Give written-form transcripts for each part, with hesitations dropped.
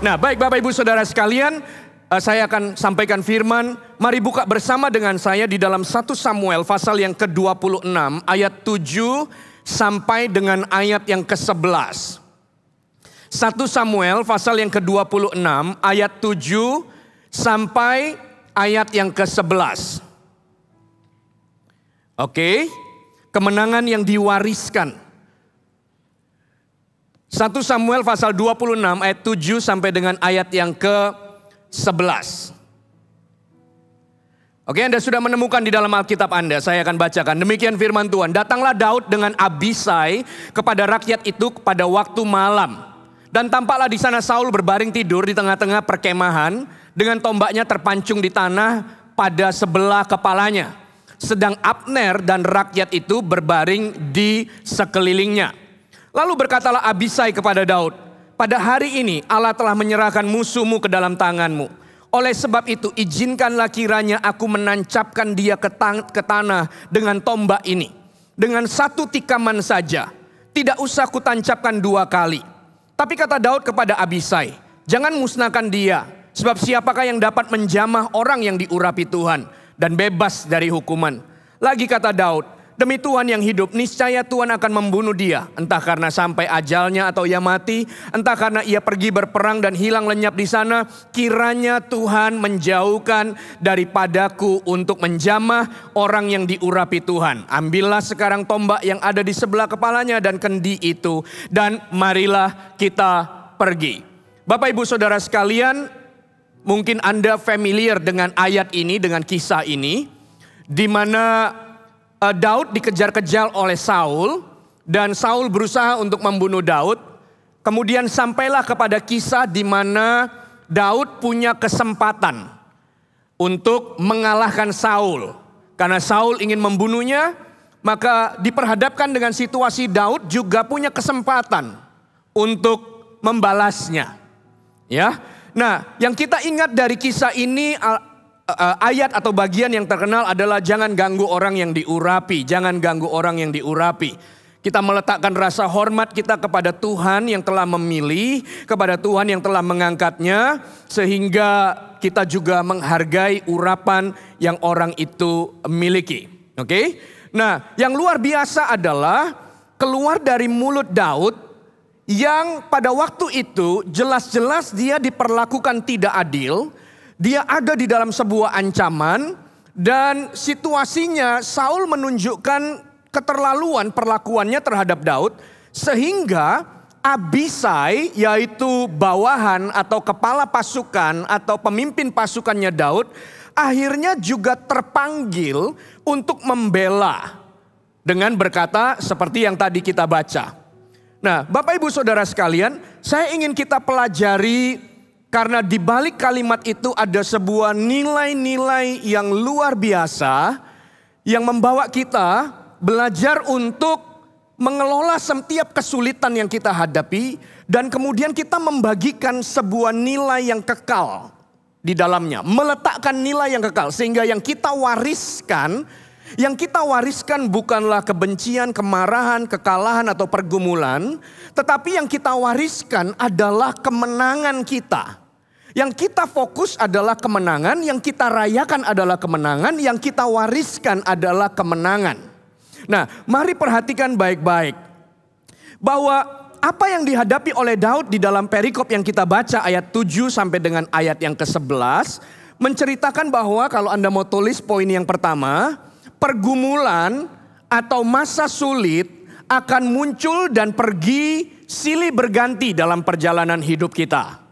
Nah, baik Bapak Ibu Saudara sekalian, saya akan sampaikan firman. Mari buka bersama dengan saya di dalam 1 Samuel pasal yang ke-26 ayat 7 sampai dengan ayat yang ke-11. 1 Samuel pasal yang ke-26 ayat 7 sampai ayat yang ke-11. Oke, kemenangan yang diwariskan. 1 Samuel pasal 26 ayat 7 sampai dengan ayat yang ke-11. Oke, Anda sudah menemukan di dalam Alkitab Anda, saya akan bacakan. Demikian firman Tuhan. Datanglah Daud dengan Abisai kepada rakyat itu pada waktu malam. Dan tampaklah di sana Saul berbaring tidur di tengah-tengah perkemahan dengan tombaknya terpancung di tanah pada sebelah kepalanya. Sedang Abner dan rakyat itu berbaring di sekelilingnya. Lalu berkatalah Abisai kepada Daud, pada hari ini Allah telah menyerahkan musuhmu ke dalam tanganmu. Oleh sebab itu izinkanlah kiranya aku menancapkan dia ke tanah dengan tombak ini. Dengan satu tikaman saja, tidak usah kutancapkan 2 kali. Tapi kata Daud kepada Abisai, jangan musnahkan dia. Sebab siapakah yang dapat menjamah orang yang diurapi Tuhan dan bebas dari hukuman. Lagi kata Daud, demi Tuhan yang hidup, niscaya Tuhan akan membunuh dia. Entah karena sampai ajalnya atau ia mati. Entah karena ia pergi berperang dan hilang lenyap di sana. Kiranya Tuhan menjauhkan daripadaku untuk menjamah orang yang diurapi Tuhan. Ambillah sekarang tombak yang ada di sebelah kepalanya dan kendi itu. Dan marilah kita pergi. Bapak Ibu Saudara sekalian, mungkin Anda familiar dengan ayat ini, dengan kisah ini. Di mana Daud dikejar-kejar oleh Saul dan Saul berusaha untuk membunuh Daud. Kemudian sampailah kepada kisah di mana Daud punya kesempatan untuk mengalahkan Saul. Karena Saul ingin membunuhnya, maka diperhadapkan dengan situasi Daud juga punya kesempatan untuk membalasnya. Ya. Nah, yang kita ingat dari kisah ini, ayat atau bagian yang terkenal adalah jangan ganggu orang yang diurapi. Jangan ganggu orang yang diurapi. Kita meletakkan rasa hormat kita kepada Tuhan yang telah memilih, kepada Tuhan yang telah mengangkatnya. Sehingga kita juga menghargai urapan yang orang itu miliki. Oke? Nah, yang luar biasa adalah keluar dari mulut Daud yang pada waktu itu jelas-jelas dia diperlakukan tidak adil. Dia ada di dalam sebuah ancaman dan situasinya Saul menunjukkan keterlaluan perlakuannya terhadap Daud. Sehingga Abisai, yaitu bawahan atau kepala pasukan atau pemimpin pasukannya Daud, akhirnya juga terpanggil untuk membela. Dengan berkata seperti yang tadi kita baca. Nah, Bapak Ibu Saudara sekalian, saya ingin kita pelajari. Karena di balik kalimat itu ada sebuah nilai-nilai yang luar biasa yang membawa kita belajar untuk mengelola setiap kesulitan yang kita hadapi dan kemudian kita membagikan sebuah nilai yang kekal di dalamnya, meletakkan nilai yang kekal sehingga yang kita wariskan bukanlah kebencian, kemarahan, kekalahan atau pergumulan, tetapi yang kita wariskan adalah kemenangan kita. Yang kita fokus adalah kemenangan, yang kita rayakan adalah kemenangan, yang kita wariskan adalah kemenangan. Nah, mari perhatikan baik-baik bahwa apa yang dihadapi oleh Daud di dalam perikop yang kita baca ayat 7 sampai dengan ayat yang ke-11 menceritakan bahwa kalau Anda mau tulis poin yang pertama, pergumulan atau masa sulit akan muncul dan pergi silih berganti dalam perjalanan hidup kita.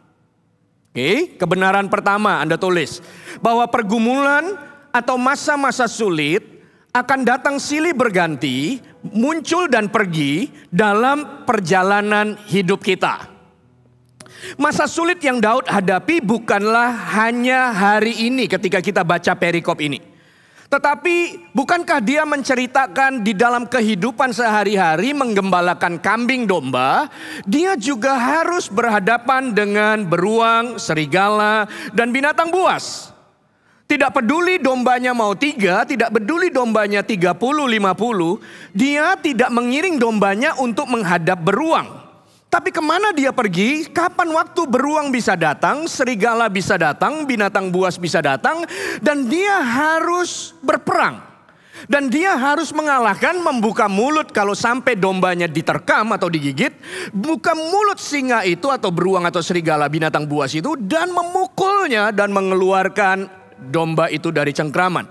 Oke, kebenaran pertama Anda tulis bahwa pergumulan atau masa-masa sulit akan datang silih berganti, muncul dan pergi dalam perjalanan hidup kita. Masa sulit yang Daud hadapi bukanlah hanya hari ini ketika kita baca perikop ini. Tetapi bukankah dia menceritakan di dalam kehidupan sehari-hari menggembalakan kambing domba, dia juga harus berhadapan dengan beruang, serigala, dan binatang buas. Tidak peduli dombanya mau 3, tidak peduli dombanya 30, 50, dia tidak mengiring dombanya untuk menghadap beruang. Tapi kemana dia pergi, kapan waktu beruang bisa datang, serigala bisa datang, binatang buas bisa datang. Dan dia harus berperang. Dan dia harus mengalahkan, membuka mulut kalau sampai dombanya diterkam atau digigit. Buka mulut singa itu atau beruang atau serigala binatang buas itu. Dan memukulnya dan mengeluarkan domba itu dari cengkraman.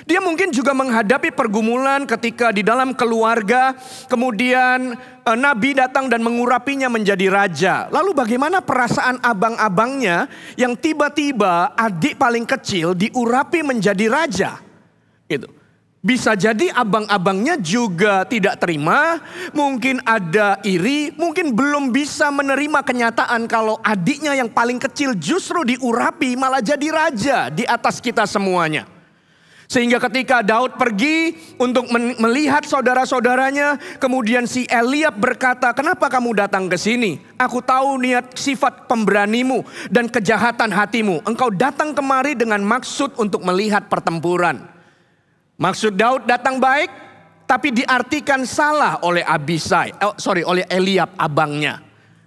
Dia mungkin juga menghadapi pergumulan ketika di dalam keluarga. Kemudian nabi datang dan mengurapinya menjadi raja. Lalu bagaimana perasaan abang-abangnya yang tiba-tiba adik paling kecil diurapi menjadi raja. Gitu. Bisa jadi abang-abangnya juga tidak terima, mungkin ada iri, mungkin belum bisa menerima kenyataan kalau adiknya yang paling kecil justru diurapi malah jadi raja di atas kita semuanya. Sehingga ketika Daud pergi untuk melihat saudara-saudaranya, kemudian si Eliab berkata, "Kenapa kamu datang ke sini? Aku tahu niat sifat pemberanimu dan kejahatan hatimu. Engkau datang kemari dengan maksud untuk melihat pertempuran." Maksud Daud datang baik, tapi diartikan salah oleh oleh Eliab abangnya.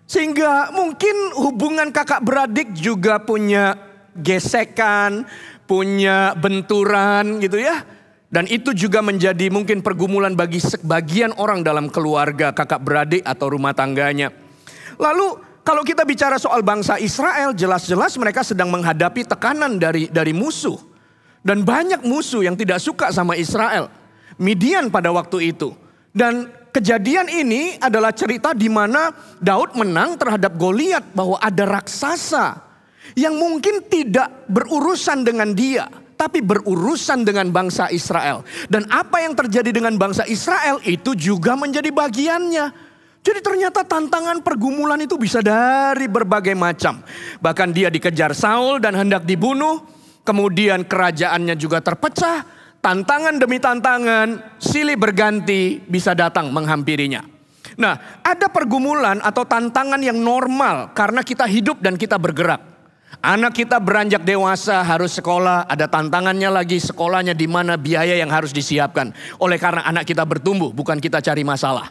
Sehingga mungkin hubungan kakak beradik juga punya gesekan, punya benturan gitu ya. Dan itu juga menjadi mungkin pergumulan bagi sebagian orang dalam keluarga kakak beradik atau rumah tangganya. Lalu kalau kita bicara soal bangsa Israel, jelas-jelas mereka sedang menghadapi tekanan dari musuh. Dan banyak musuh yang tidak suka sama Israel. Midian pada waktu itu. Dan kejadian ini adalah cerita di mana Daud menang terhadap Goliat. Bahwa ada raksasa yang mungkin tidak berurusan dengan dia, tapi berurusan dengan bangsa Israel. Dan apa yang terjadi dengan bangsa Israel itu juga menjadi bagiannya. Jadi ternyata tantangan pergumulan itu bisa dari berbagai macam. Bahkan dia dikejar Saul dan hendak dibunuh. Kemudian kerajaannya juga terpecah, tantangan demi tantangan, silih berganti bisa datang menghampirinya. Nah, ada pergumulan atau tantangan yang normal karena kita hidup dan kita bergerak. Anak kita beranjak dewasa harus sekolah, ada tantangannya lagi sekolahnya di mana biaya yang harus disiapkan. Oleh karena anak kita bertumbuh, bukan kita cari masalah.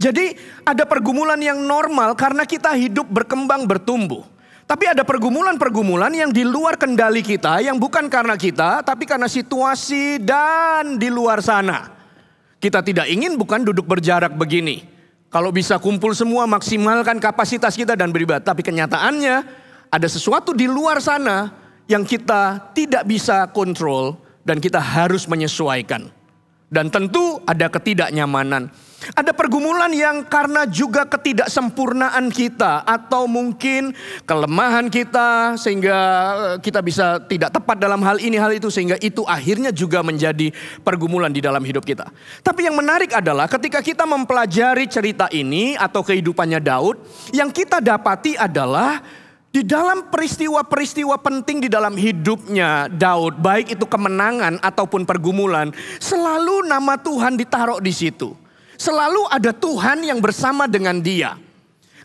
Jadi ada pergumulan yang normal karena kita hidup berkembang bertumbuh. Tapi ada pergumulan-pergumulan yang di luar kendali kita, yang bukan karena kita, tapi karena situasi dan di luar sana. Kita tidak ingin bukan duduk berjarak begini. Kalau bisa kumpul semua, maksimalkan kapasitas kita dan beribadah. Tapi kenyataannya ada sesuatu di luar sana yang kita tidak bisa kontrol dan kita harus menyesuaikan. Dan tentu ada ketidaknyamanan. Ada pergumulan yang karena juga ketidaksempurnaan kita atau mungkin kelemahan kita sehingga kita bisa tidak tepat dalam hal ini hal itu sehingga itu akhirnya juga menjadi pergumulan di dalam hidup kita. Tapi yang menarik adalah ketika kita mempelajari cerita ini atau kehidupannya Daud, yang kita dapati adalah di dalam peristiwa-peristiwa penting di dalam hidupnya Daud, baik itu kemenangan ataupun pergumulan, selalu nama Tuhan ditaruh di situ. Selalu ada Tuhan yang bersama dengan dia.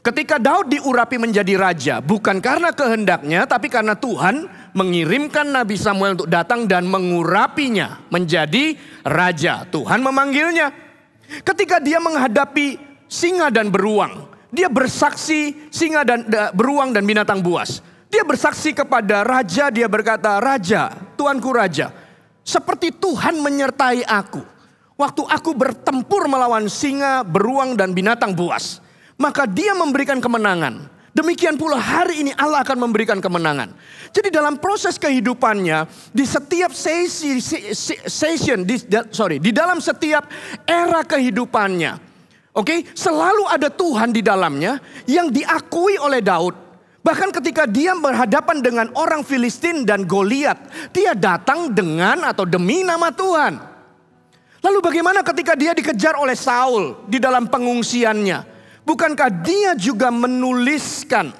Ketika Daud diurapi menjadi raja, bukan karena kehendaknya, tapi karena Tuhan mengirimkan Nabi Samuel untuk datang dan mengurapinya menjadi raja. Tuhan memanggilnya. Ketika dia menghadapi singa dan beruang, dia bersaksi singa dan beruang dan binatang buas. Dia bersaksi kepada raja, dia berkata, "Raja, Tuanku raja, seperti Tuhan menyertai aku. Waktu aku bertempur melawan singa, beruang dan binatang buas, maka dia memberikan kemenangan. Demikian pula hari ini Allah akan memberikan kemenangan." Jadi dalam proses kehidupannya, di setiap di dalam setiap era kehidupannya, selalu ada Tuhan di dalamnya yang diakui oleh Daud. Bahkan ketika dia berhadapan dengan orang Filistin dan Goliat, dia datang dengan atau demi nama Tuhan. Lalu bagaimana ketika dia dikejar oleh Saul di dalam pengungsiannya? Bukankah dia juga menuliskan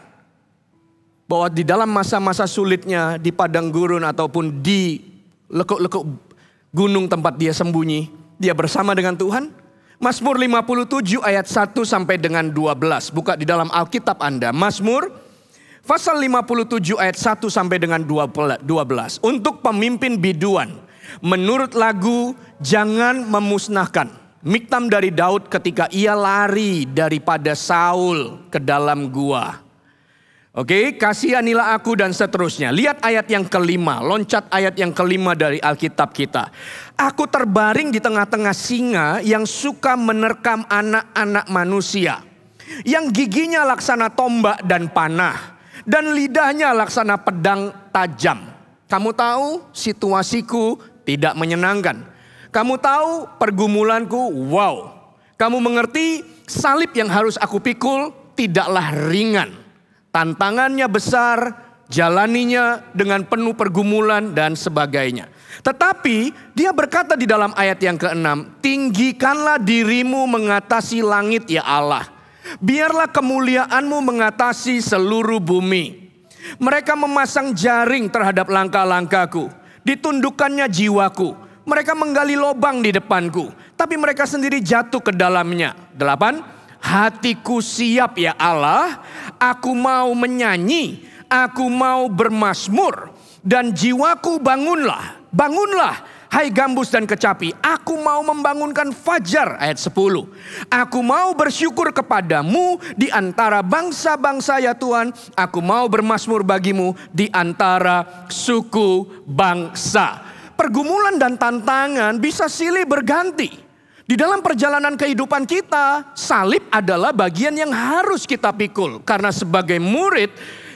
bahwa di dalam masa-masa sulitnya di padang gurun ataupun di lekuk-lekuk gunung tempat dia sembunyi, dia bersama dengan Tuhan? Mazmur 57 ayat 1 sampai dengan 12. Buka di dalam Alkitab Anda. Mazmur pasal 57 ayat 1 sampai dengan 12. Untuk pemimpin biduan. Menurut lagu, jangan memusnahkan. Miktam dari Daud ketika ia lari daripada Saul ke dalam gua. Oke, kasihanilah aku dan seterusnya. Lihat ayat yang kelima, loncat ayat yang kelima dari Alkitab kita. Aku terbaring di tengah-tengah singa yang suka menerkam anak-anak manusia. Yang giginya laksana tombak dan panah. Dan lidahnya laksana pedang tajam. Kamu tahu situasiku tidak menyenangkan. Kamu tahu pergumulanku, wow. Kamu mengerti salib yang harus aku pikul tidaklah ringan. Tantangannya besar, jalaninya dengan penuh pergumulan dan sebagainya. Tetapi dia berkata di dalam ayat yang ke-6, tinggikanlah dirimu mengatasi langit ya Allah. Biarlah kemuliaanmu mengatasi seluruh bumi. Mereka memasang jaring terhadap langkah-langkahku. Ditundukkannya jiwaku. Mereka menggali lubang di depanku. Tapi mereka sendiri jatuh ke dalamnya. 8. Hatiku siap ya Allah, aku mau menyanyi, aku mau bermazmur. Dan jiwaku bangunlah, bangunlah hai gambus dan kecapi. Aku mau membangunkan fajar, ayat 10. Aku mau bersyukur kepadamu di antara bangsa-bangsa ya Tuhan. Aku mau bermazmur bagimu di antara suku bangsa. Pergumulan dan tantangan bisa silih berganti. Di dalam perjalanan kehidupan kita, salib adalah bagian yang harus kita pikul. Karena sebagai murid,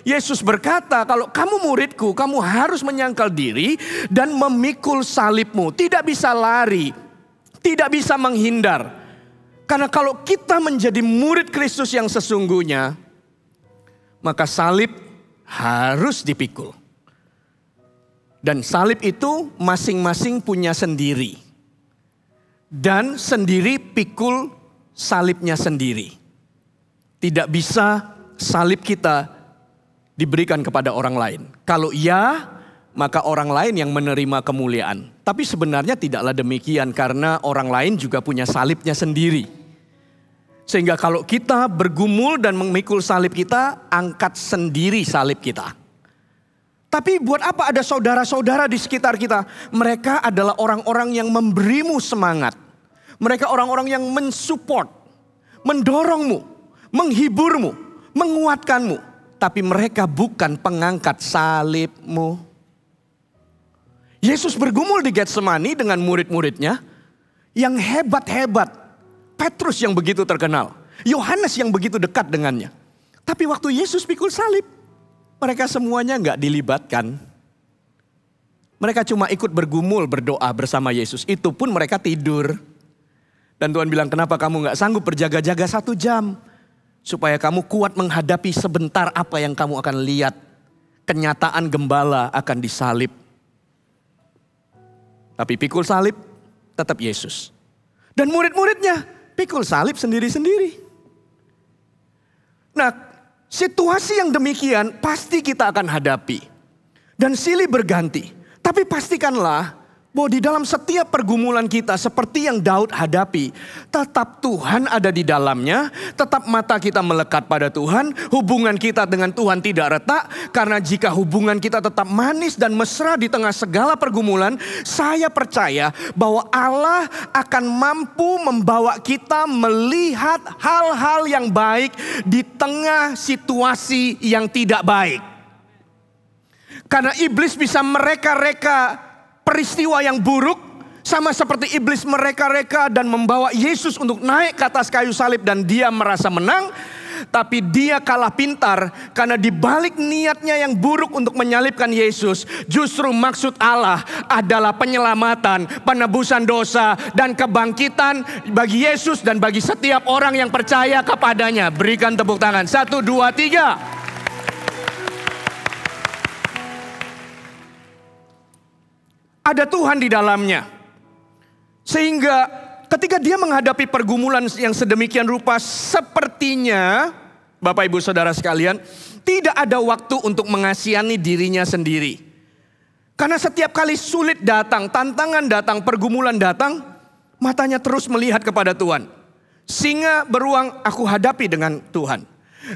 Yesus berkata, kalau kamu muridku, kamu harus menyangkal diri dan memikul salibmu. Tidak bisa lari, tidak bisa menghindar. Karena kalau kita menjadi murid Kristus yang sesungguhnya, maka salib harus dipikul. Dan salib itu masing-masing punya sendiri. Dan sendiri pikul salibnya sendiri. Tidak bisa salib kita diberikan kepada orang lain. Kalau iya, maka orang lain yang menerima kemuliaan. Tapi sebenarnya tidaklah demikian karena orang lain juga punya salibnya sendiri. Sehingga kalau kita bergumul dan memikul salib kita, angkat sendiri salib kita. Tapi buat apa ada saudara-saudara di sekitar kita? Mereka adalah orang-orang yang memberimu semangat. Mereka orang-orang yang mensupport, mendorongmu, menghiburmu, menguatkanmu. Tapi mereka bukan pengangkat salibmu. Yesus bergumul di Getsemani dengan murid-muridnya yang hebat-hebat. Petrus yang begitu terkenal. Yohanes yang begitu dekat dengannya. Tapi waktu Yesus pikul salib, mereka semuanya nggak dilibatkan. Mereka cuma ikut bergumul berdoa bersama Yesus. Itu pun mereka tidur. Dan Tuhan bilang, kenapa kamu nggak sanggup berjaga-jaga 1 jam? Supaya kamu kuat menghadapi sebentar apa yang kamu akan lihat. Kenyataan gembala akan disalib. Tapi pikul salib tetap Yesus. Dan murid-muridnya pikul salib sendiri-sendiri. Nah, situasi yang demikian pasti kita akan hadapi. Dan silih berganti. Tapi pastikanlah bahwa di dalam setiap pergumulan kita seperti yang Daud hadapi. Tetap Tuhan ada di dalamnya. Tetap mata kita melekat pada Tuhan. Hubungan kita dengan Tuhan tidak retak. Karena jika hubungan kita tetap manis dan mesra di tengah segala pergumulan. Saya percaya bahwa Allah akan mampu membawa kita melihat hal-hal yang baik di tengah situasi yang tidak baik. Karena iblis bisa mereka-reka peristiwa yang buruk. Sama seperti iblis mereka-reka dan membawa Yesus untuk naik ke atas kayu salib. Dan dia merasa menang. Tapi dia kalah pintar. Karena di balik niatnya yang buruk untuk menyalibkan Yesus. Justru maksud Allah adalah penyelamatan, penebusan dosa. Dan kebangkitan bagi Yesus dan bagi setiap orang yang percaya kepadanya. Berikan tepuk tangan. 1, 2, 3. Ada Tuhan di dalamnya. Sehingga ketika dia menghadapi pergumulan yang sedemikian rupa, sepertinya Bapak Ibu Saudara sekalian, tidak ada waktu untuk mengasihani dirinya sendiri. Karena setiap kali sulit datang, tantangan datang, pergumulan datang, matanya terus melihat kepada Tuhan. Singa beruang, aku hadapi dengan Tuhan.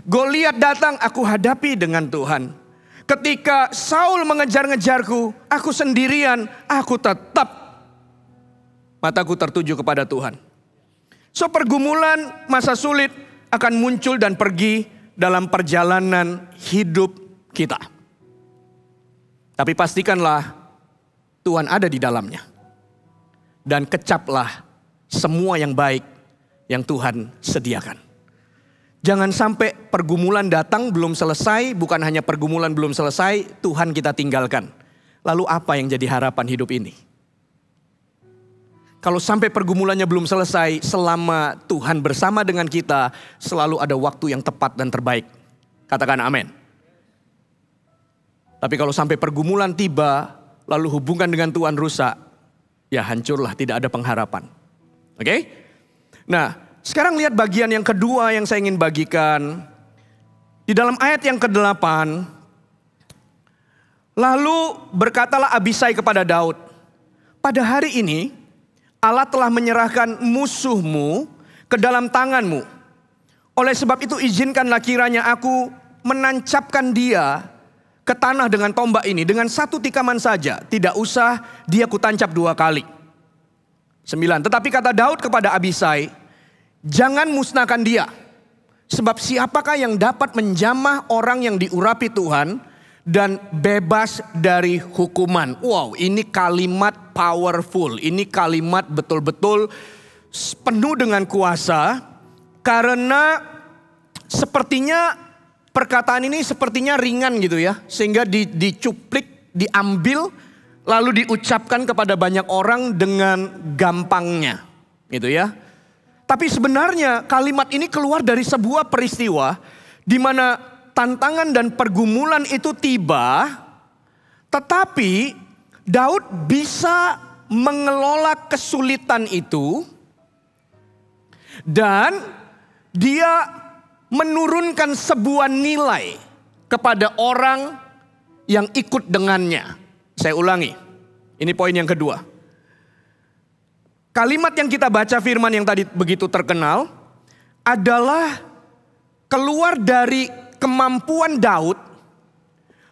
Goliat datang, aku hadapi dengan Tuhan. Ketika Saul mengejar-ngejarku, aku sendirian, aku tetap mataku tertuju kepada Tuhan. So pergumulan, masa sulit akan muncul dan pergi dalam perjalanan hidup kita. Tapi pastikanlah Tuhan ada di dalamnya. Dan kecaplah semua yang baik yang Tuhan sediakan. Jangan sampai pergumulan datang belum selesai, bukan hanya pergumulan belum selesai, Tuhan kita tinggalkan. Lalu apa yang jadi harapan hidup ini? Kalau sampai pergumulannya belum selesai, selama Tuhan bersama dengan kita, selalu ada waktu yang tepat dan terbaik. Katakan amin. Tapi kalau sampai pergumulan tiba, lalu hubungan dengan Tuhan rusak, ya hancurlah, tidak ada pengharapan. Oke? Nah, sekarang lihat bagian yang kedua yang saya ingin bagikan. Di dalam ayat yang ke-8, lalu berkatalah Abisai kepada Daud, pada hari ini Allah telah menyerahkan musuhmu ke dalam tanganmu. Oleh sebab itu izinkanlah kiranya aku menancapkan dia ke tanah dengan tombak ini. Dengan satu tikaman saja. Tidak usah dia kutancap 2 kali. 9. Tetapi kata Daud kepada Abisai, jangan musnahkan dia. Sebab siapakah yang dapat menjamah orang yang diurapi Tuhan dan bebas dari hukuman. Wow, ini kalimat powerful. Ini kalimat betul-betul penuh dengan kuasa. Karena sepertinya perkataan ini sepertinya ringan gitu ya. Sehingga dicuplik, diambil, lalu diucapkan kepada banyak orang dengan gampangnya. Gitu ya. Tapi sebenarnya kalimat ini keluar dari sebuah peristiwa di mana tantangan dan pergumulan itu tiba, tetapi Daud bisa mengelola kesulitan itu dan dia menurunkan sebuah nilai kepada orang yang ikut dengannya. Saya ulangi, ini poin yang kedua. Kalimat yang kita baca firman yang tadi begitu terkenal adalah keluar dari kemampuan Daud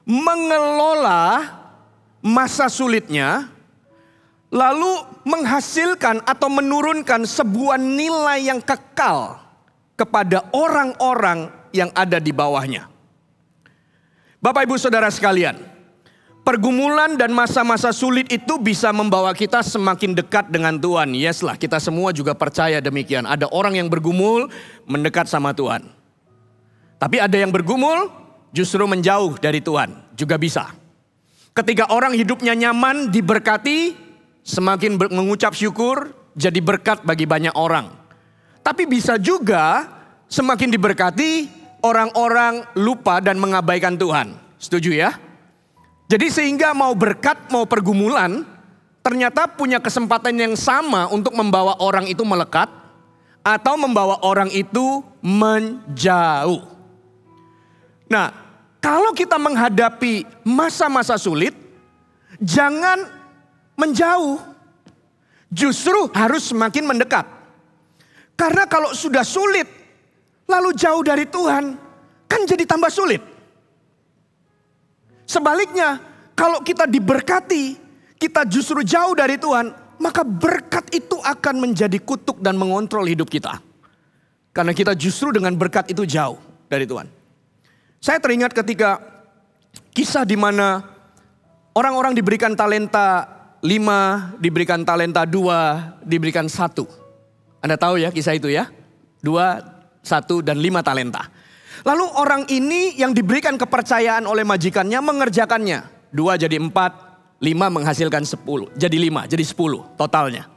mengelola masa sulitnya, lalu menghasilkan atau menurunkan sebuah nilai yang kekal kepada orang-orang yang ada di bawahnya. Bapak Ibu Saudara sekalian, pergumulan dan masa-masa sulit itu bisa membawa kita semakin dekat dengan Tuhan. Yes lah, kita semua juga percaya demikian. Ada orang yang bergumul mendekat sama Tuhan. Tapi ada yang bergumul justru menjauh dari Tuhan, juga bisa. Ketika orang hidupnya nyaman, diberkati, semakin mengucap syukur, jadi berkat bagi banyak orang. Tapi bisa juga semakin diberkati, orang-orang lupa dan mengabaikan Tuhan. Setuju ya? Jadi sehingga mau berkat, mau pergumulan, ternyata punya kesempatan yang sama untuk membawa orang itu melekat, atau membawa orang itu menjauh. Nah, kalau kita menghadapi masa-masa sulit, jangan menjauh. Justru harus semakin mendekat. Karena kalau sudah sulit, lalu jauh dari Tuhan, kan jadi tambah sulit. Sebaliknya, kalau kita diberkati, kita justru jauh dari Tuhan, maka berkat itu akan menjadi kutuk dan mengontrol hidup kita. Karena kita justru dengan berkat itu jauh dari Tuhan. Saya teringat ketika kisah di mana orang-orang diberikan talenta 5, diberikan talenta 2, diberikan 1. Anda tahu ya kisah itu ya? 2, 1, dan 5 talenta. Lalu orang ini yang diberikan kepercayaan oleh majikannya mengerjakannya. 2 jadi 4, 5 menghasilkan 10. Jadi 5, jadi 10 totalnya.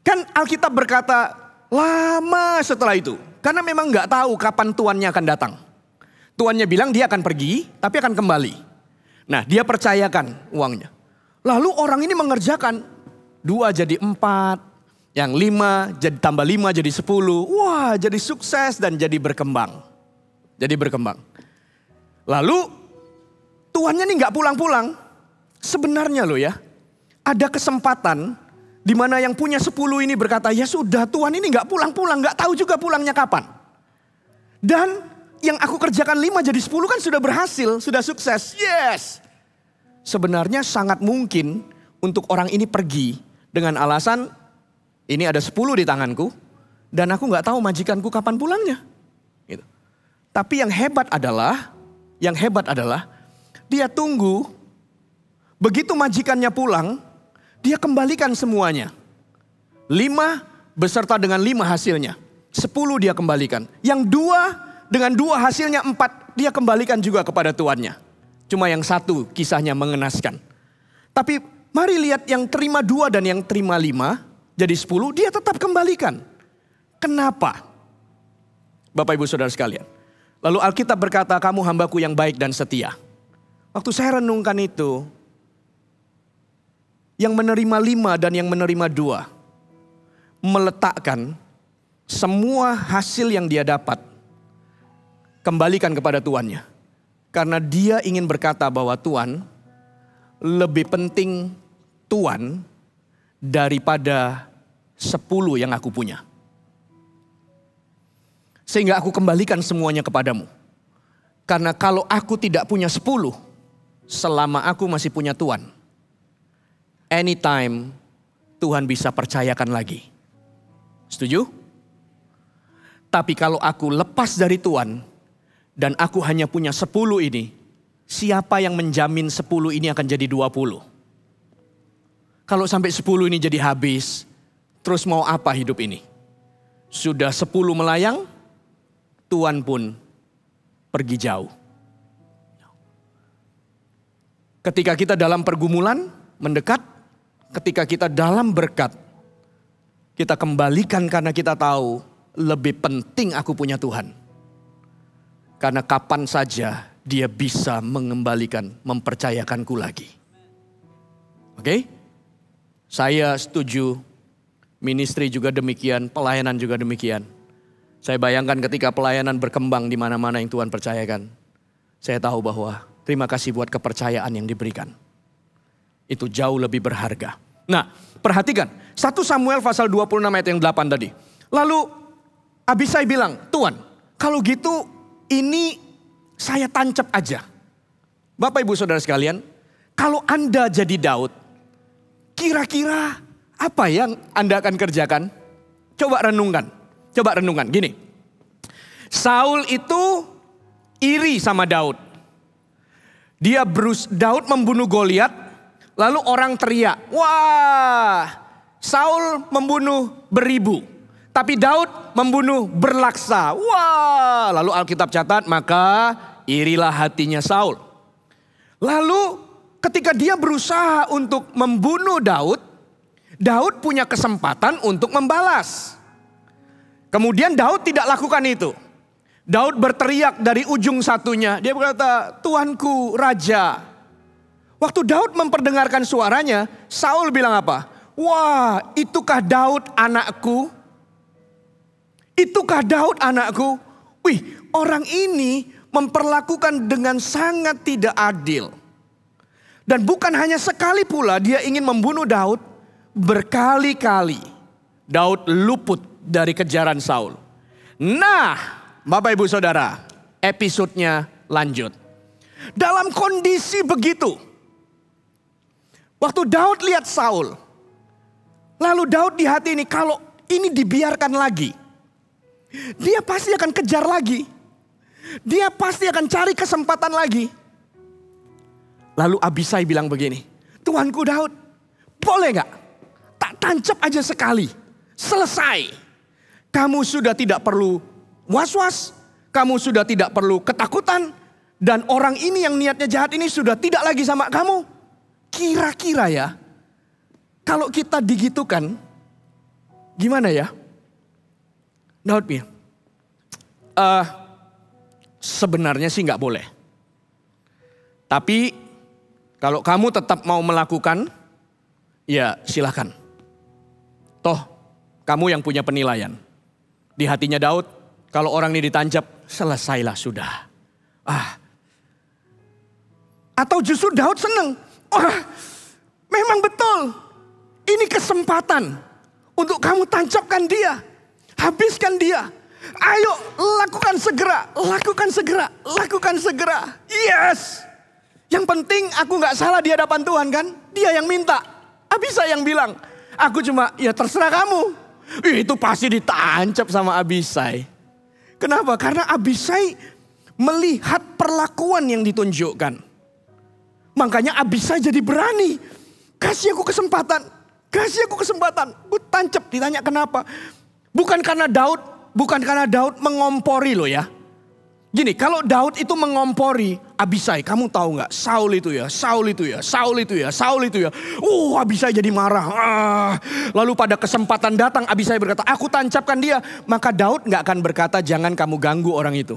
Kan Alkitab berkata lama setelah itu. Karena memang gak tahu kapan tuannya akan datang. Tuannya bilang dia akan pergi, tapi akan kembali. Nah, dia percayakan uangnya. Lalu orang ini mengerjakan. 2 jadi 4, yang 5 jadi tambah 5 jadi 10. Wah, jadi sukses dan jadi berkembang. Jadi berkembang. Lalu tuannya ini gak pulang-pulang. Sebenarnya loh ya, ada kesempatan di mana yang punya 10 ini berkata, ya sudah tuan ini gak pulang-pulang, gak tahu juga pulangnya kapan. Dan yang aku kerjakan 5 jadi 10 kan sudah berhasil, sudah sukses. Yes. Sebenarnya sangat mungkin untuk orang ini pergi dengan alasan ini ada 10 di tanganku Dan aku nggak tahu majikanku kapan pulangnya. Gitu. Tapi yang hebat adalah dia tunggu. Begitu majikannya pulang, dia kembalikan semuanya. 5 beserta dengan 5 hasilnya. 10 dia kembalikan. Yang 2 dengan 2 hasilnya 4 dia kembalikan juga kepada tuannya. Cuma yang 1 kisahnya mengenaskan. Tapi mari lihat yang terima 2 dan yang terima 5 jadi 10 dia tetap kembalikan. Kenapa? Bapak ibu saudara sekalian. Lalu Alkitab berkata, kamu hambaku yang baik dan setia. Waktu saya renungkan itu, yang menerima 5 dan yang menerima 2 meletakkan semua hasil yang dia dapat kembalikan kepada tuannya. Karena dia ingin berkata bahwa Tuhan, lebih penting Tuhan daripada 10 yang aku punya. Sehingga aku kembalikan semuanya kepadamu. Karena kalau aku tidak punya 10, selama aku masih punya Tuhan, anytime Tuhan bisa percayakan lagi. Setuju? Tapi kalau aku lepas dari Tuhan dan aku hanya punya 10 ini, siapa yang menjamin 10 ini akan jadi 20? Kalau sampai 10 ini jadi habis, terus mau apa hidup ini? Sudah 10 melayang, Tuhan pun pergi jauh. Ketika kita dalam pergumulan, mendekat, ketika kita dalam berkat, kita kembalikan karena kita tahu lebih penting aku punya Tuhan. Karena kapan saja dia bisa mengembalikan, mempercayakanku lagi. Oke? Saya setuju, ministry juga demikian, pelayanan juga demikian. Saya bayangkan ketika pelayanan berkembang di mana-mana yang Tuhan percayakan. Saya tahu bahwa terima kasih buat kepercayaan yang diberikan. Itu jauh lebih berharga. Nah, perhatikan. 1 Samuel pasal 26 ayat yang 8 tadi. Lalu Abisai bilang, Tuhan, kalau gitu ini saya tancap aja. Bapak ibu saudara sekalian, kalau Anda jadi Daud, kira-kira apa yang Anda akan kerjakan? Coba renungkan. Gini. Saul itu iri sama Daud. Daud membunuh Goliat. Lalu orang teriak, wah, Saul membunuh beribu, tapi Daud membunuh berlaksa. Wah, lalu Alkitab catat, maka irilah hatinya Saul. Lalu ketika dia berusaha untuk membunuh Daud, Daud punya kesempatan untuk membalas. Kemudian Daud tidak lakukan itu. Daud berteriak dari ujung satunya, dia berkata, Tuanku Raja. Waktu Daud memperdengarkan suaranya, Saul bilang apa? Wah, itukah Daud anakku? Itukah Daud anakku? Wih, orang ini memperlakukan dengan sangat tidak adil. Dan bukan hanya sekali pula dia ingin membunuh Daud, berkali-kali Daud luput dari kejaran Saul. Nah, Bapak Ibu Saudara, episodenya lanjut. Dalam kondisi begitu, waktu Daud lihat Saul, lalu Daud di hati ini, kalau ini dibiarkan lagi, dia pasti akan kejar lagi. Dia pasti akan cari kesempatan lagi. Lalu Abisai bilang begini, Tuanku Daud, boleh gak? Tak tancap aja sekali, selesai. Kamu sudah tidak perlu was-was, kamu sudah tidak perlu ketakutan, dan orang ini yang niatnya jahat ini sudah tidak lagi sama kamu. Kira-kira ya, kalau kita digitukan, gimana ya? Daud bilang, sebenarnya sih gak boleh. Tapi kalau kamu tetap mau melakukan, ya silakan. Toh kamu yang punya penilaian. Di hatinya Daud, kalau orang ini ditancap, selesailah sudah. Atau justru Daud senang. Memang betul. Ini kesempatan untuk kamu tancapkan dia. Habiskan dia. Ayo lakukan segera, lakukan segera, lakukan segera. Yes. Yang penting aku gak salah di hadapan Tuhan kan. Dia yang minta. Abisai yang bilang, aku cuma ya terserah kamu. Itu pasti ditancap sama Abisai. Kenapa? Karena Abisai melihat perlakuan yang ditunjukkan. Makanya Abisai jadi berani. Kasih aku kesempatan. Kasih aku kesempatan. Gue tancap. Ditanya kenapa. Bukan karena Daud mengompori loh ya. Gini, kalau Daud itu mengompori Abisai, kamu tahu nggak? Saul itu ya. Abisai jadi marah. Lalu pada kesempatan datang Abisai berkata, aku tancapkan dia. Maka Daud nggak akan berkata, jangan kamu ganggu orang itu.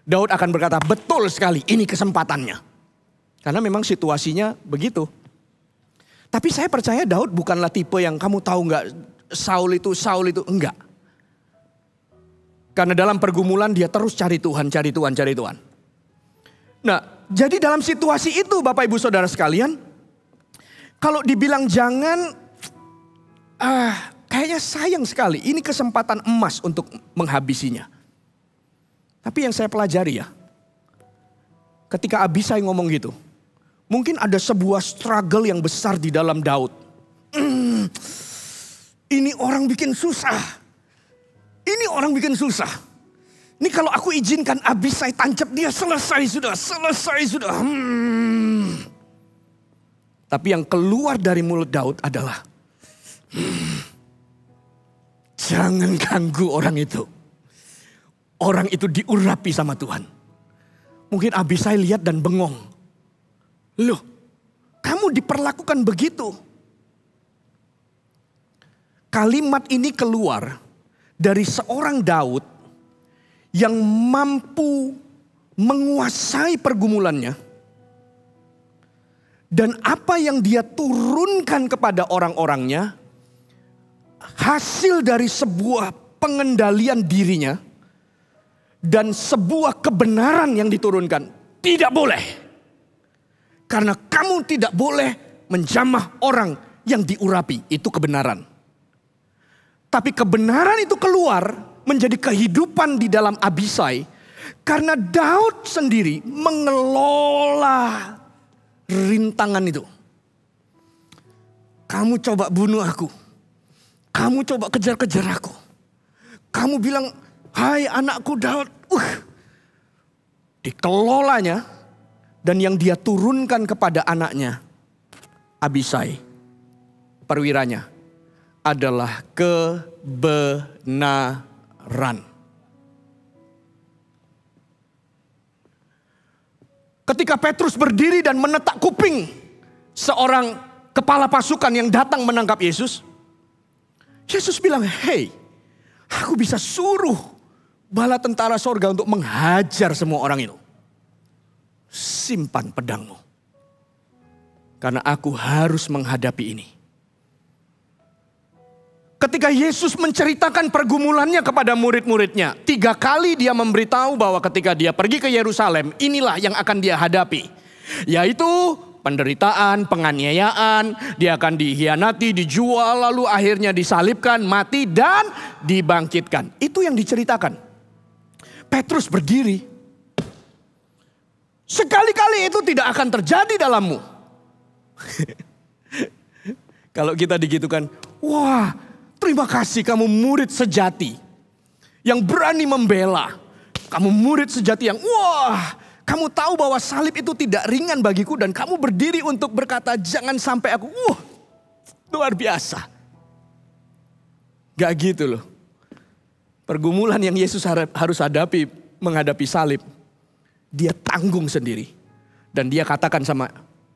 Daud akan berkata, betul sekali, ini kesempatannya. Karena memang situasinya begitu. Tapi saya percaya Daud bukanlah tipe yang kamu tahu nggak? Saul itu, enggak. Karena dalam pergumulan dia terus cari Tuhan. Nah, jadi dalam situasi itu Bapak Ibu Saudara sekalian, kalau dibilang jangan, kayaknya sayang sekali. Ini kesempatan emas untuk menghabisinya. Tapi yang saya pelajari ya, ketika Abisai ngomong gitu, mungkin ada sebuah struggle yang besar di dalam Daud. Ini orang bikin susah. Ini kalau aku izinkan Abisai tancap dia, selesai sudah. Tapi yang keluar dari mulut Daud adalah, jangan ganggu orang itu. Orang itu diurapi sama Tuhan. Mungkin Abisai lihat dan bengong. Loh, kamu diperlakukan begitu. Kalimat ini keluar dari seorang Daud yang mampu menguasai pergumulannya. Dan apa yang dia turunkan kepada orang-orangnya, hasil dari sebuah pengendalian dirinya dan sebuah kebenaran yang diturunkan. Tidak boleh. Karena kamu tidak boleh menjamah orang yang diurapi. Itu kebenaran. Tapi kebenaran itu keluar menjadi kehidupan di dalam Abisai. Karena Daud sendiri mengelola rintangan itu. Kamu coba bunuh aku. Kamu coba kejar-kejar aku. Kamu bilang, hai anakku Daud. Dikelolanya. Dan yang dia turunkan kepada anaknya, Abisai, perwiranya, adalah kebenaran. Ketika Petrus berdiri dan menetak kuping seorang kepala pasukan yang datang menangkap Yesus, Yesus bilang, hey, aku bisa suruh bala tentara sorga untuk menghajar semua orang itu. Simpan pedangmu. Karena aku harus menghadapi ini. Ketika Yesus menceritakan pergumulannya kepada murid-muridnya, 3 kali dia memberitahu bahwa ketika dia pergi ke Yerusalem, inilah yang akan dia hadapi. Yaitu penderitaan, penganiayaan, dia akan dihianati, dijual, lalu akhirnya disalibkan, mati dan dibangkitkan. Itu yang diceritakan. Petrus berdiri. Sekali-kali itu tidak akan terjadi dalammu. Kalau kita digitukan, wah, terima kasih kamu murid sejati yang berani membela. Kamu murid sejati yang kamu tahu bahwa salib itu tidak ringan bagiku dan kamu berdiri untuk berkata jangan sampai aku. Luar biasa. Gak gitu loh. Pergumulan yang Yesus harus hadapi menghadapi salib, dia tanggung sendiri. Dan dia katakan sama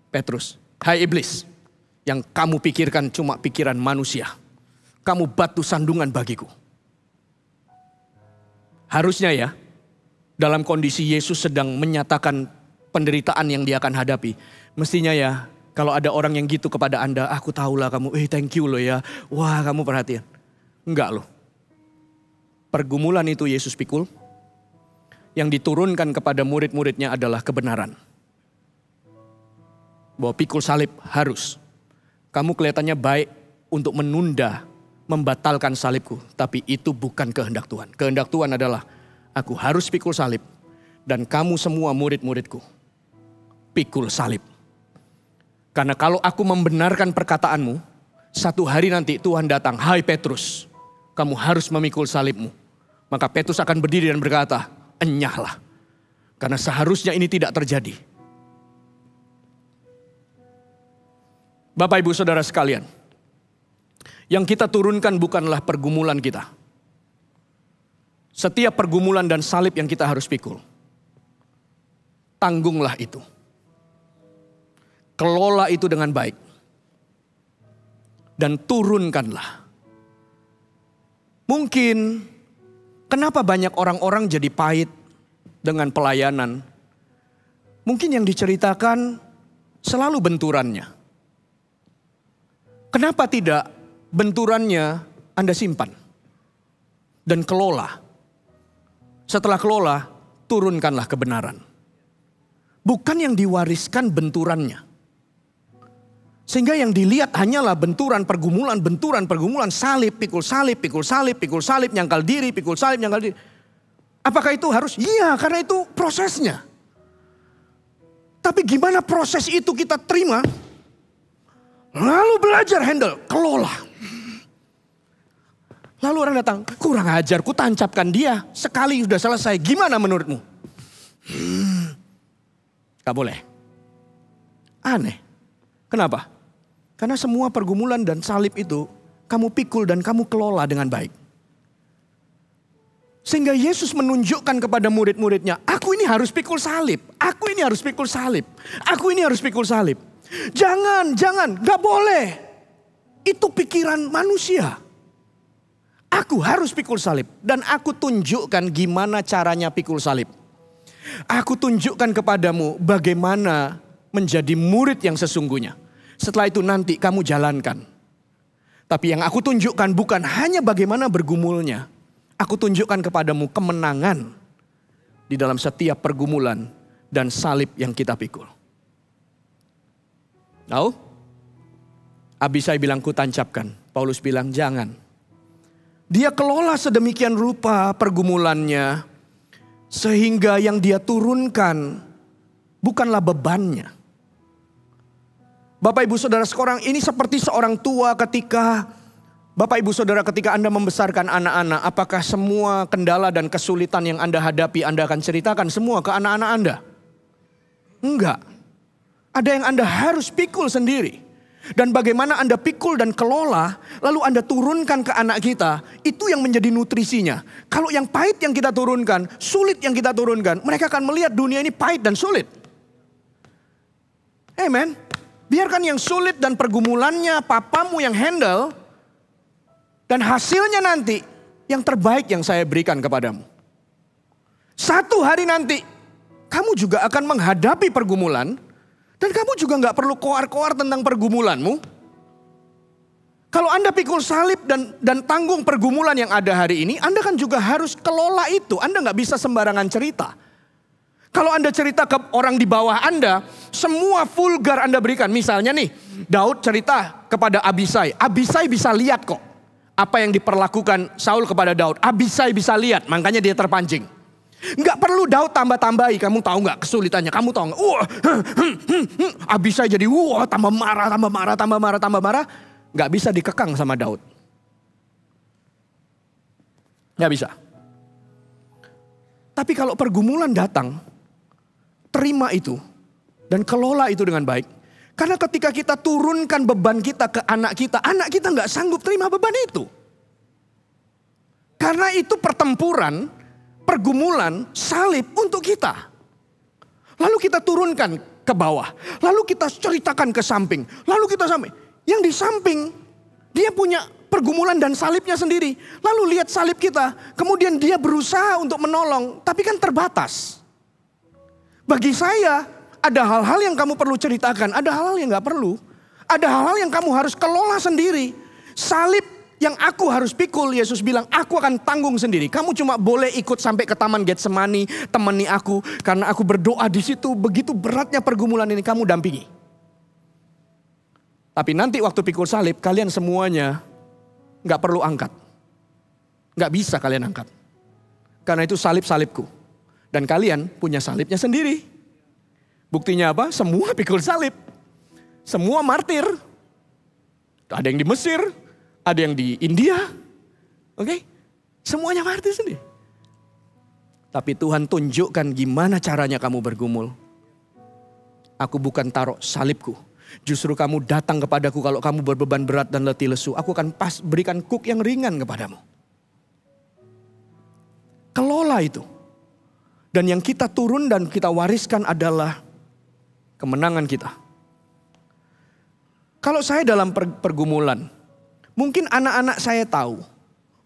Petrus, hai iblis, yang kamu pikirkan cuma pikiran manusia. Kamu batu sandungan bagiku. Harusnya ya, dalam kondisi Yesus sedang menyatakan penderitaan yang dia akan hadapi. Mestinya ya, kalau ada orang yang gitu kepada Anda, aku tahulah kamu, thank you loh ya. Wah, kamu perhatian. Enggak loh. Pergumulan itu Yesus pikul. Yang diturunkan kepada murid-muridnya adalah kebenaran. Bahwa pikul salib harus. Kamu kelihatannya baik untuk menunda, membatalkan salibku. Tapi itu bukan kehendak Tuhan. Kehendak Tuhan adalah aku harus pikul salib. Dan kamu semua murid-muridku pikul salib. Karena kalau aku membenarkan perkataanmu, satu hari nanti Tuhan datang, hai Petrus, kamu harus memikul salibmu. Maka Petrus akan berdiri dan berkata, enyahlah. Karena seharusnya ini tidak terjadi. Bapak ibu saudara sekalian, yang kita turunkan bukanlah pergumulan kita. Setiap pergumulan dan salib yang kita harus pikul, tanggunglah itu. Kelola itu dengan baik. Dan turunkanlah. Mungkin kenapa banyak orang-orang jadi pahit dengan pelayanan? Mungkin yang diceritakan selalu benturannya. Kenapa tidak benturannya Anda simpan dan kelola? Setelah kelola, turunkanlah kebenaran. Bukan yang diwariskan benturannya. Sehingga yang dilihat hanyalah benturan, pergumulan, salib, pikul salib, pikul salib, pikul salib, nyangkal diri, pikul salib, nyangkal diri. Apakah itu harus? Iya, karena itu prosesnya. Tapi gimana proses itu kita terima? Lalu belajar handle, kelola. Lalu orang datang, kurang ajar, ku tancapkan dia. Sekali sudah selesai, gimana menurutmu? Gak boleh. Aneh. Kenapa? Karena semua pergumulan dan salib itu kamu pikul dan kamu kelola dengan baik. Sehingga Yesus menunjukkan kepada murid-muridnya, aku ini harus pikul salib. Aku ini harus pikul salib. Aku ini harus pikul salib. Jangan, gak boleh. Itu pikiran manusia. Aku harus pikul salib. Dan aku tunjukkan gimana caranya pikul salib. Aku tunjukkan kepadamu bagaimana menjadi murid yang sesungguhnya. Setelah itu nanti kamu jalankan. Tapi yang aku tunjukkan bukan hanya bagaimana bergumulnya. Aku tunjukkan kepadamu kemenangan di dalam setiap pergumulan dan salib yang kita pikul. Tahu? Abisai bilang ku tancapkan. Paulus bilang jangan. Dia kelola sedemikian rupa pergumulannya. Sehingga yang dia turunkan bukanlah bebannya. Bapak ibu saudara sekarang ini seperti seorang tua ketika Bapak ibu saudara ketika Anda membesarkan anak-anak. Apakah semua kendala dan kesulitan yang Anda hadapi Anda akan ceritakan semua ke anak-anak Anda? Enggak. Ada yang Anda harus pikul sendiri. Dan bagaimana Anda pikul dan kelola lalu Anda turunkan ke anak kita. Itu yang menjadi nutrisinya. Kalau yang pahit yang kita turunkan, sulit yang kita turunkan. Mereka akan melihat dunia ini pahit dan sulit. Amen. Biarkan yang sulit dan pergumulannya papamu yang handle. Dan hasilnya nanti yang terbaik yang saya berikan kepadamu. Satu hari nanti kamu juga akan menghadapi pergumulan. Dan kamu juga gak perlu koar-koar tentang pergumulanmu. Kalau Anda pikul salib dan tanggung pergumulan yang ada hari ini. Anda kan juga harus kelola itu. Anda gak bisa sembarangan cerita. Kalau Anda cerita ke orang di bawah Anda, semua vulgar Anda berikan. Misalnya nih, Daud cerita kepada Abisai. Abisai bisa lihat kok apa yang diperlakukan Saul kepada Daud. Abisai bisa lihat, makanya dia terpancing. Nggak perlu Daud tambah-tambahi, kamu tahu nggak kesulitannya? Kamu tahu nggak? Abisai jadi tambah marah. Nggak bisa dikekang sama Daud. Nggak bisa. Tapi kalau pergumulan datang, terima itu dan kelola itu dengan baik. Karena ketika kita turunkan beban kita ke anak kita nggak sanggup terima beban itu. Karena itu pertempuran, pergumulan, salib untuk kita. Lalu kita turunkan ke bawah, lalu kita ceritakan ke samping, lalu kita samping. Yang di samping dia punya pergumulan dan salibnya sendiri. Lalu lihat salib kita, kemudian dia berusaha untuk menolong, tapi kan terbatas. Bagi saya, ada hal-hal yang kamu perlu ceritakan, ada hal-hal yang gak perlu. Ada hal-hal yang kamu harus kelola sendiri. Salib yang aku harus pikul, Yesus bilang, aku akan tanggung sendiri. Kamu cuma boleh ikut sampai ke Taman Getsemani, temani aku. Karena aku berdoa di situ, begitu beratnya pergumulan ini, kamu dampingi. Tapi nanti waktu pikul salib, kalian semuanya gak perlu angkat. Gak bisa kalian angkat. Karena itu salib-salibku. Dan kalian punya salibnya sendiri. Buktinya apa? Semua pikul salib. Semua martir. Ada yang di Mesir, ada yang di India, Oke? Semuanya mengerti sendiri. Tapi Tuhan tunjukkan gimana caranya kamu bergumul. Aku bukan taruh salibku. Justru kamu datang kepadaku kalau kamu berbeban berat dan letih lesu. Aku akan berikan kuk yang ringan kepadamu. Kelola itu. Dan yang kita turun dan kita wariskan adalah kemenangan kita. Kalau saya dalam pergumulan, mungkin anak-anak saya tahu.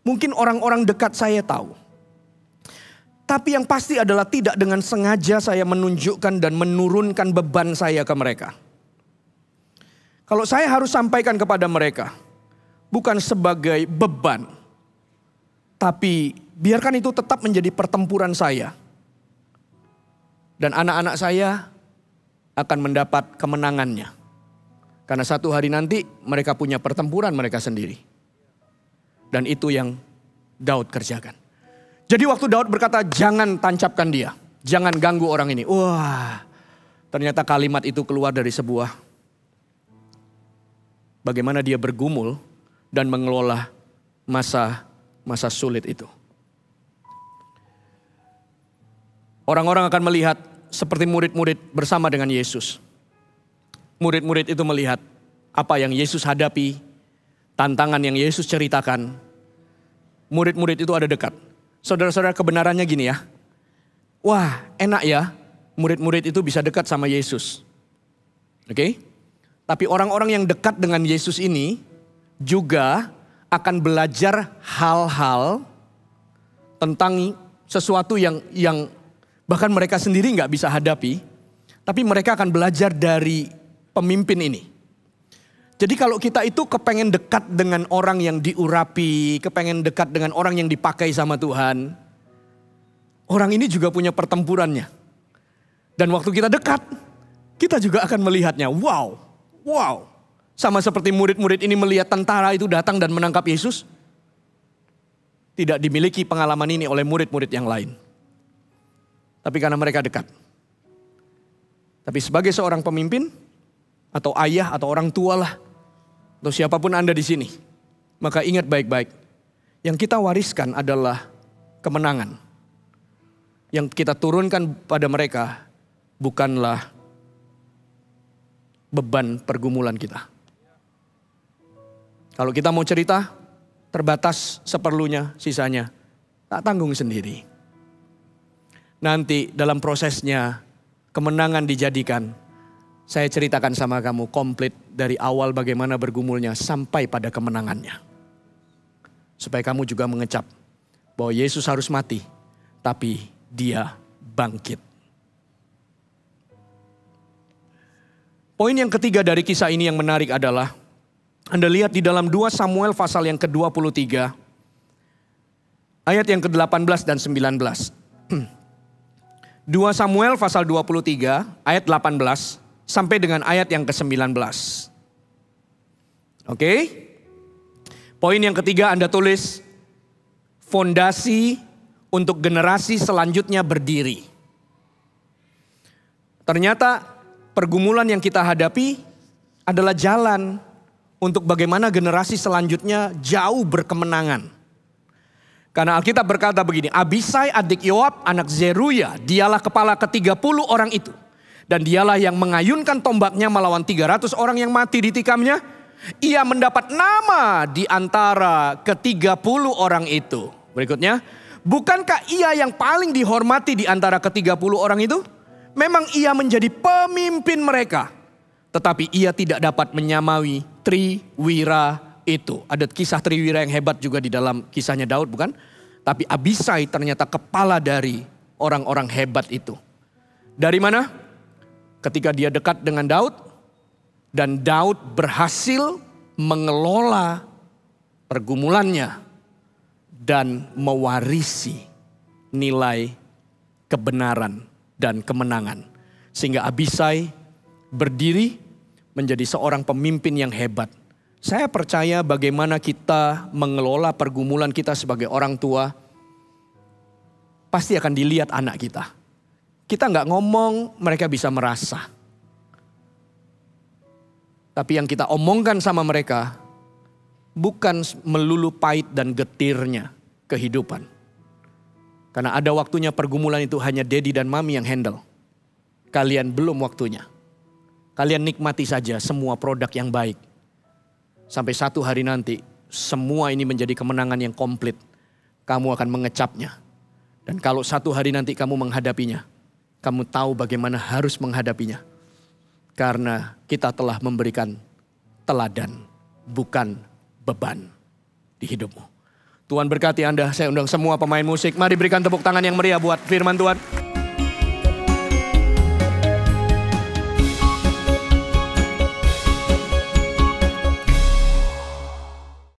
Mungkin orang-orang dekat saya tahu. Tapi yang pasti adalah tidak dengan sengaja saya menunjukkan dan menurunkan beban saya ke mereka. Kalau saya harus sampaikan kepada mereka, bukan sebagai beban, tapi biarkan itu tetap menjadi pertempuran saya. Dan anak-anak saya akan mendapat kemenangannya. Karena satu hari nanti mereka punya pertempuran mereka sendiri. Dan itu yang Daud kerjakan. Jadi waktu Daud berkata, jangan tancapkan dia. Jangan ganggu orang ini. Wah, ternyata kalimat itu keluar dari sebuah bagaimana dia bergumul dan mengelola masa sulit itu. Orang-orang akan melihat seperti murid-murid bersama dengan Yesus. Murid-murid itu melihat apa yang Yesus hadapi, tantangan yang Yesus ceritakan. Murid-murid itu ada dekat. Saudara-saudara, kebenarannya gini ya. Wah, enak ya murid-murid itu bisa dekat sama Yesus. Oke? Tapi orang-orang yang dekat dengan Yesus ini juga akan belajar hal-hal tentang sesuatu yang bahkan mereka sendiri nggak bisa hadapi. Tapi mereka akan belajar dari pemimpin ini. Jadi kalau kita itu kepengen dekat dengan orang yang diurapi, kepengen dekat dengan orang yang dipakai sama Tuhan, orang ini juga punya pertempurannya. Dan waktu kita dekat, kita juga akan melihatnya. Wow. Sama seperti murid-murid ini melihat tentara itu datang dan menangkap Yesus. Tidak dimiliki pengalaman ini oleh murid-murid yang lain. Tapi karena mereka dekat. Tapi sebagai seorang pemimpin, atau ayah atau orang tua lah, atau siapapun Anda di sini, maka ingat baik-baik, yang kita wariskan adalah kemenangan. Yang kita turunkan pada mereka bukanlah beban pergumulan kita. Kalau kita mau cerita, terbatas seperlunya, sisanya tak tanggung sendiri. Nanti dalam prosesnya kemenangan dijadikan. Saya ceritakan sama kamu komplit dari awal bagaimana bergumulnya sampai pada kemenangannya. Supaya kamu juga mengecap bahwa Yesus harus mati, tapi dia bangkit. Poin yang ketiga dari kisah ini yang menarik adalah, Anda lihat di dalam 2 Samuel pasal yang ke-23, ayat yang ke-18 dan 19. 2 Samuel pasal 23 ayat 18 sampai dengan ayat yang ke-19. Oke? Poin yang ketiga Anda tulis, fondasi untuk generasi selanjutnya berdiri. Ternyata pergumulan yang kita hadapi adalah jalan untuk bagaimana generasi selanjutnya jauh berkemenangan. Karena Alkitab berkata begini, Abisai adik Yoab anak Zeruya, dialah kepala ke-30 orang itu. Dan dialah yang mengayunkan tombaknya melawan 300 orang yang mati di tikamnya. Ia mendapat nama di antara ke-30 orang itu. Berikutnya, bukankah ia yang paling dihormati di antara ke-30 orang itu? Memang ia menjadi pemimpin mereka. Tetapi ia tidak dapat menyamai Triwira itu. Ada kisah Triwira yang hebat juga di dalam kisahnya Daud, bukan? Tapi Abisai ternyata kepala dari orang-orang hebat itu. Dari mana? Ketika dia dekat dengan Daud, dan Daud berhasil mengelola pergumulannya dan mewarisi nilai kebenaran dan kemenangan. Sehingga Abisai berdiri menjadi seorang pemimpin yang hebat. Saya percaya bagaimana kita mengelola pergumulan kita sebagai orang tua, pasti akan dilihat anak kita. Kita nggak ngomong, mereka bisa merasa. Tapi yang kita omongkan sama mereka, bukan melulu pahit dan getirnya kehidupan. Karena ada waktunya pergumulan itu hanya daddy dan mami yang handle. Kalian belum waktunya. Kalian nikmati saja semua produk yang baik. Sampai satu hari nanti semua ini menjadi kemenangan yang komplit. Kamu akan mengecapnya. Dan kalau satu hari nanti kamu menghadapinya, kamu tahu bagaimana harus menghadapinya. Karena kita telah memberikan teladan, bukan beban di hidupmu. Tuhan berkati Anda. Saya undang semua pemain musik. Mari berikan tepuk tangan yang meriah buat firman Tuhan.